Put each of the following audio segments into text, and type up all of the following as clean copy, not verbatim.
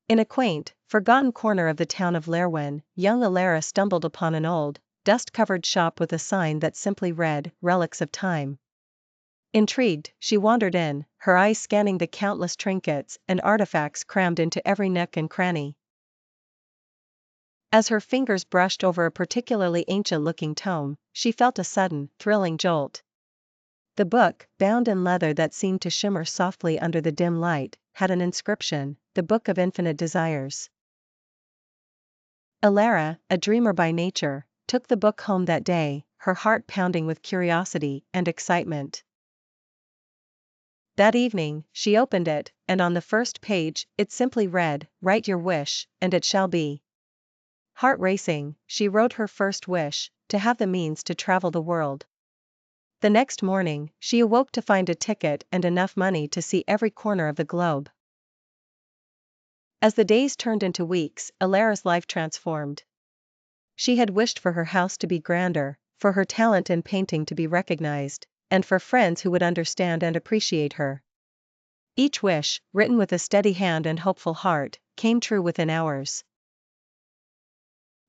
In a quaint, forgotten corner of the town of Lerwin, young Elara stumbled upon an old, dust-covered shop with a sign that simply read, "Relics of Time." Intrigued, she wandered in, her eyes scanning the countless trinkets and artifacts crammed into every nook and cranny. As her fingers brushed over a particularly ancient-looking tome, she felt a sudden, thrilling jolt. The book, bound in leather that seemed to shimmer softly under the dim light, had an inscription, "The Book of Infinite Desires." Elara, a dreamer by nature, took the book home that day, her heart pounding with curiosity and excitement. That evening, she opened it, and on the first page, it simply read, "Write your wish, and it shall be." Heart racing, she wrote her first wish, to have the means to travel the world. The next morning, she awoke to find a ticket and enough money to see every corner of the globe. As the days turned into weeks, Elara's life transformed. She had wished for her house to be grander, for her talent in painting to be recognized, and for friends who would understand and appreciate her. Each wish, written with a steady hand and hopeful heart, came true within hours.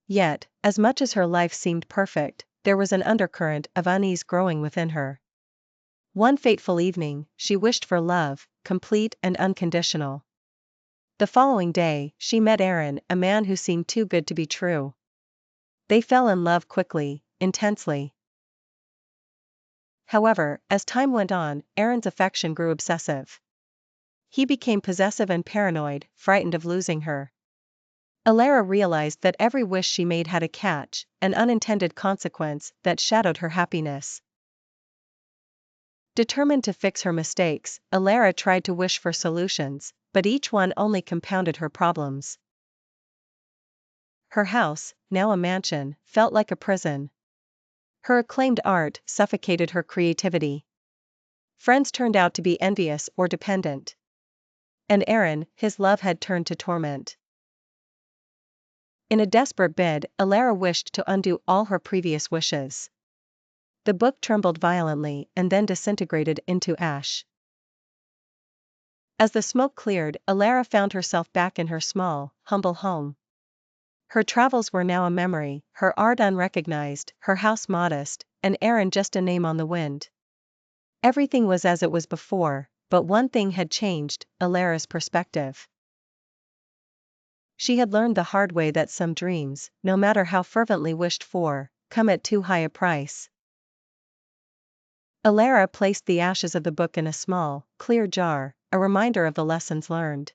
Yet, as much as her life seemed perfect, there was an undercurrent of unease growing within her. One fateful evening, she wished for love, complete and unconditional. The following day, she met Aaron, a man who seemed too good to be true. They fell in love quickly, intensely. However, as time went on, Aaron's affection grew obsessive. He became possessive and paranoid, frightened of losing her. Elara realized that every wish she made had a catch, an unintended consequence that shadowed her happiness. Determined to fix her mistakes, Elara tried to wish for solutions, but each one only compounded her problems. Her house, now a mansion, felt like a prison. Her acclaimed art suffocated her creativity. Friends turned out to be envious or dependent. And Aaron, his love had turned to torment. In a desperate bid, Elara wished to undo all her previous wishes. The book trembled violently and then disintegrated into ash. As the smoke cleared, Elara found herself back in her small, humble home. Her travels were now a memory, her art unrecognized, her house modest, and Aaron just a name on the wind. Everything was as it was before, but one thing had changed, Elara's perspective. She had learned the hard way that some dreams, no matter how fervently wished for, come at too high a price. Elara placed the ashes of the book in a small, clear jar, a reminder of the lessons learned.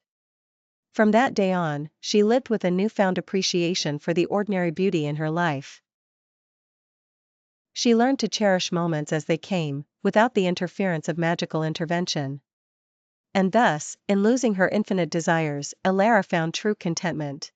From that day on, she lived with a newfound appreciation for the ordinary beauty in her life. She learned to cherish moments as they came, without the interference of magical intervention. And thus, in losing her infinite desires, Elara found true contentment.